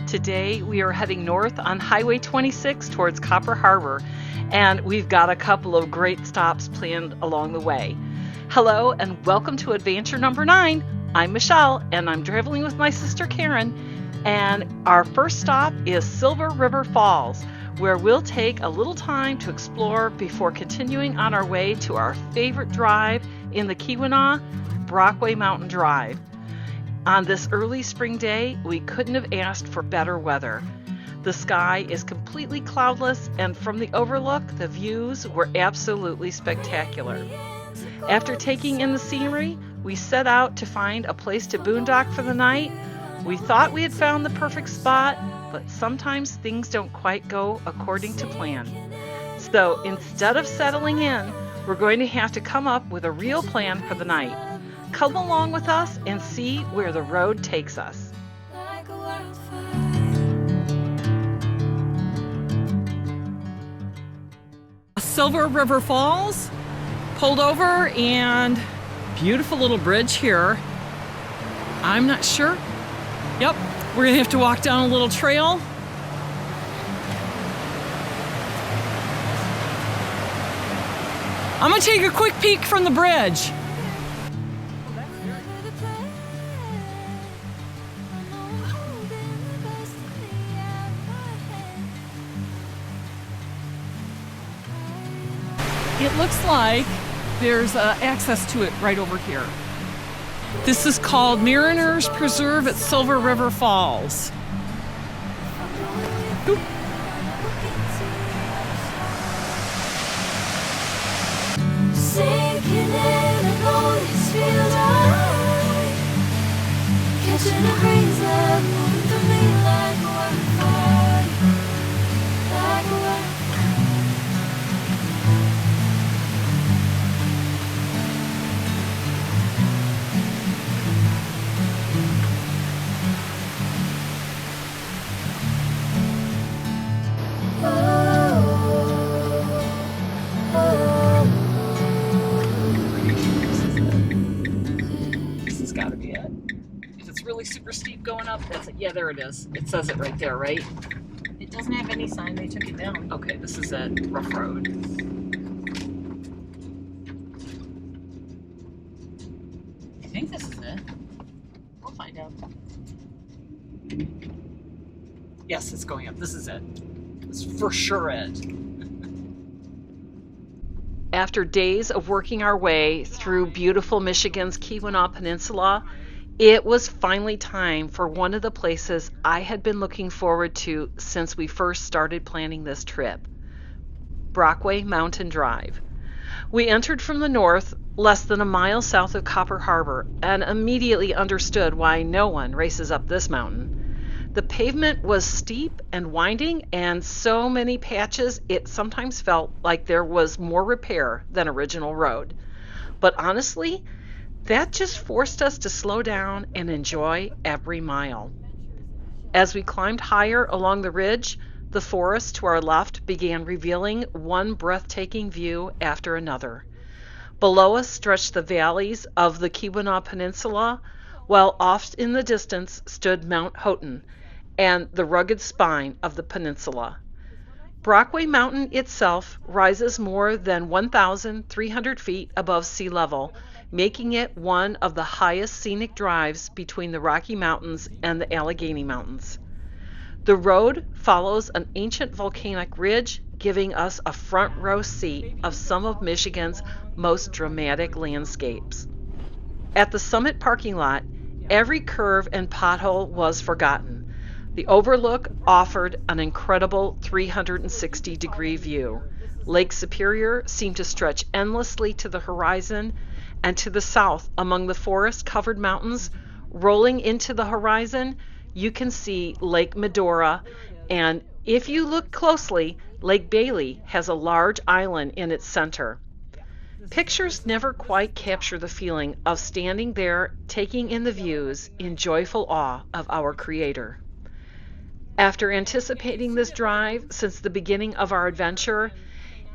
Today we are heading north on Highway 26 towards Copper Harbor, and we've got a couple of great stops planned along the way. Hello and welcome to Adventure number 9. I'm Michelle and I'm traveling with my sister Karen, and our first stop is Silver River Falls, where we'll take a little time to explore before continuing on our way to our favorite drive in the Keweenaw, Brockway Mountain Drive. On this early spring day, we couldn't have asked for better weather. The sky is completely cloudless, and from the overlook, the views were absolutely spectacular. After taking in the scenery, we set out to find a place to boondock for the night. We thought we had found the perfect spot, but sometimes things don't quite go according to plan. So instead of settling in, we're going to have to come up with a real plan for the night. Come along with us and see where the road takes us. Silver River Falls, pulled over, and beautiful little bridge here. I'm not sure. Yep, we're gonna have to walk down a little trail. I'm gonna take a quick peek from the bridge. It looks like there's access to it right over here. This is called Mariners Preserve at Silver River Falls. Oop. Sinking in a noise feels right. Catching a breeze that moves through me like a waterfall. Like a waterfall. This has got to be it. If it's really super steep going up, that's it. Yeah, there it is. It says it right there, right? It doesn't have any sign, they took it down. Okay, this is it. Rough road. I think this is it. We'll find out. Yes, it's going up. This is it. It's for sure it. After days of working our way through beautiful Michigan's Keweenaw Peninsula, it was finally time for one of the places I had been looking forward to since we first started planning this trip, Brockway Mountain Drive. We entered from the north, less than a mile south of Copper Harbor, and immediately understood why no one races up this mountain. The pavement was steep and winding, and so many patches it sometimes felt like there was more repair than original road. But honestly, that just forced us to slow down and enjoy every mile. As we climbed higher along the ridge, the forest to our left began revealing one breathtaking view after another. Below us stretched the valleys of the Keweenaw Peninsula, while off in the distance stood Mount Houghton and the rugged spine of the peninsula. Brockway Mountain itself rises more than 1,300 feet above sea level, making it one of the highest scenic drives between the Rocky Mountains and the Allegheny Mountains. The road follows an ancient volcanic ridge, giving us a front row seat of some of Michigan's most dramatic landscapes. At the summit parking lot, every curve and pothole was forgotten. The overlook offered an incredible 360-degree view. Lake Superior seemed to stretch endlessly to the horizon, and to the south, among the forest-covered mountains, rolling into the horizon, you can see Lake Medora, and if you look closely, Lake Bailey has a large island in its center. Pictures never quite capture the feeling of standing there, taking in the views in joyful awe of our Creator. After anticipating this drive since the beginning of our adventure,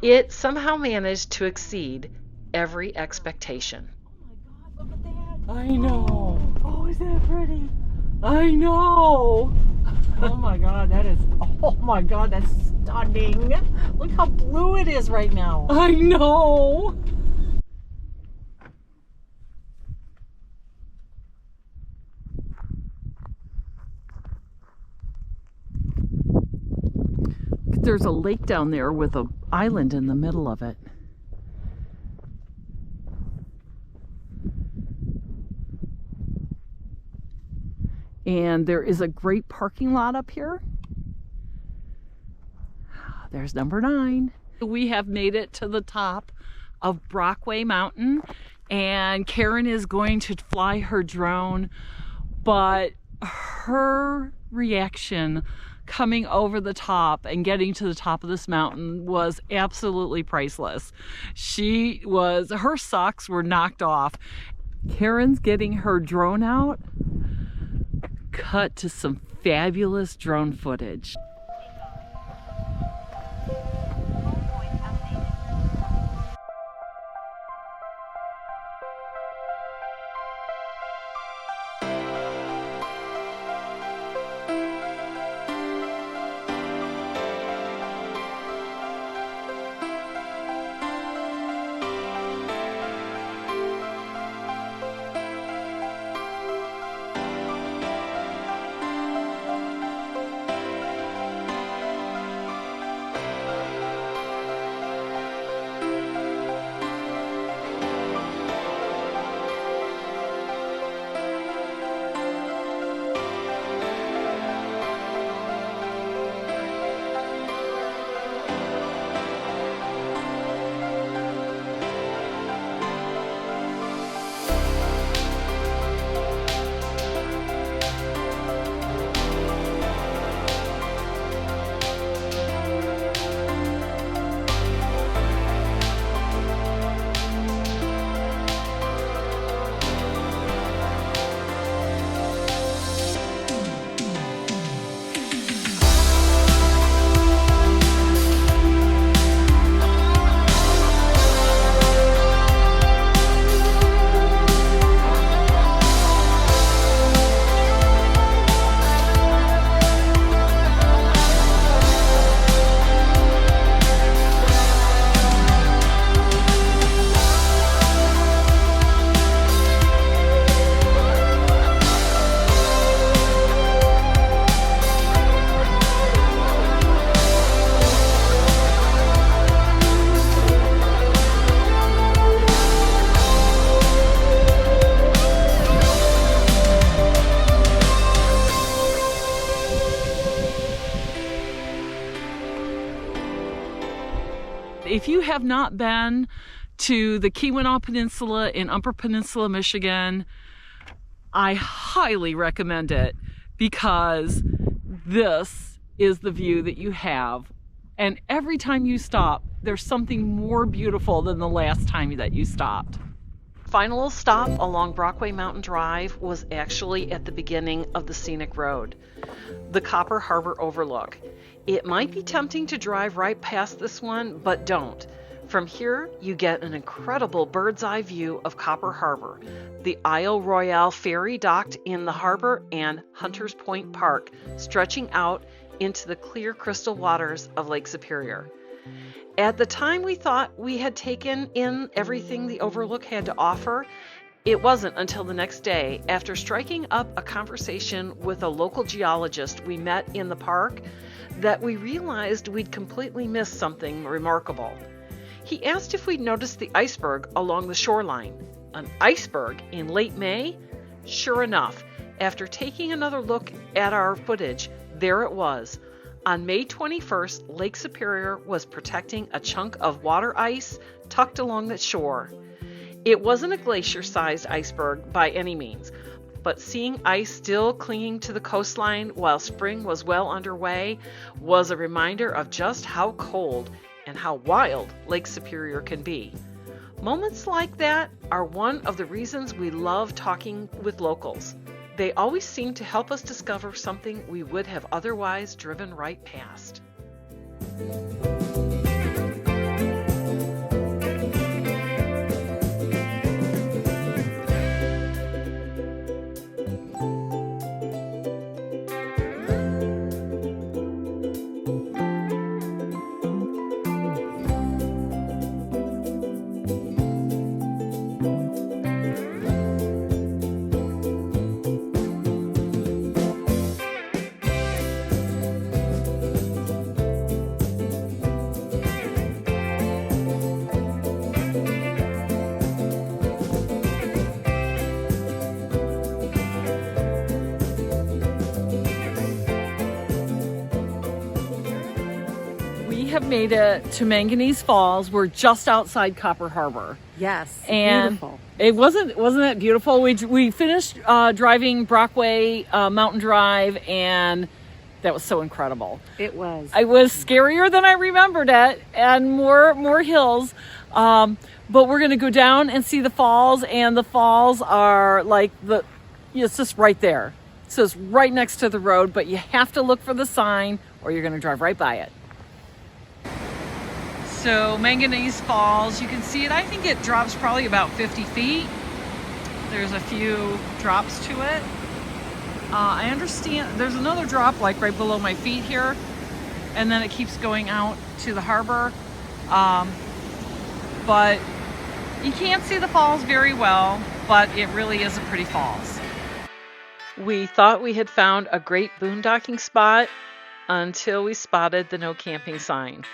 it somehow managed to exceed every expectation. Oh my God, look at that. I know. Oh, is that pretty? I know. Oh my God, oh my God, that's stunning. Look how blue it is right now. I know. There's a lake down there with an island in the middle of it. And there is a great parking lot up here. There's number 9. We have made it to the top of Brockway Mountain, and Karen is going to fly her drone, but her reaction coming over the top and getting to the top of this mountain was absolutely priceless. Her socks were knocked off. Karen's getting her drone out. Cut to some fabulous drone footage. If you have not been to the Keweenaw Peninsula in Upper Peninsula, Michigan, I highly recommend it because this is the view that you have. And every time you stop, there's something more beautiful than the last time that you stopped. Final stop along Brockway Mountain Drive was actually at the beginning of the scenic road, the Copper Harbor Overlook. It might be tempting to drive right past this one, but don't. From here, you get an incredible bird's eye view of Copper Harbor, the Isle Royale ferry docked in the harbor, and Hunters Point Park, stretching out into the clear crystal waters of Lake Superior. At the time we thought we had taken in everything the Overlook had to offer. It wasn't until the next day, after striking up a conversation with a local geologist we met in the park, that we realized we'd completely missed something remarkable. He asked if we'd noticed the iceberg along the shoreline. An iceberg in late May? Sure enough, after taking another look at our footage, there it was. On May 21st, Lake Superior was protecting a chunk of water ice tucked along the shore. It wasn't a glacier-sized iceberg by any means, but seeing ice still clinging to the coastline while spring was well underway was a reminder of just how cold and how wild Lake Superior can be. Moments like that are one of the reasons we love talking with locals. They always seem to help us discover something we would have otherwise driven right past. have made it to Manganese Falls. We're just outside Copper Harbor. Yes, And beautiful. it wasn't it beautiful? We finished driving Brockway Mountain Drive, and that was so incredible. It was. It was scarier than I remembered it, and more hills. But we're gonna go down and see the falls, and the falls are like it's just right there. So it's right next to the road, but you have to look for the sign or you're gonna drive right by it. So Manganese Falls, you can see it. I think it drops probably about 50 feet. There's a few drops to it. I understand there's another drop like right below my feet here, and then it keeps going out to the harbor. But you can't see the falls very well, but it really is a pretty falls. We thought we had found a great boondocking spot until we spotted the no camping sign.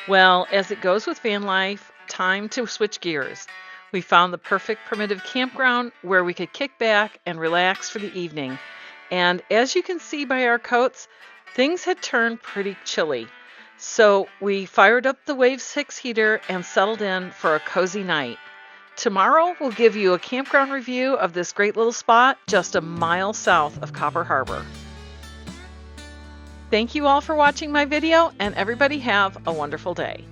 Well, as it goes with van life, time to switch gears. We found the perfect primitive campground where we could kick back and relax for the evening. And as you can see by our coats, things had turned pretty chilly. So we fired up the Wave 6 heater and settled in for a cozy night. Tomorrow we'll give you a campground review of this great little spot just a mile south of Copper Harbor. Thank you all for watching my video, and everybody have a wonderful day.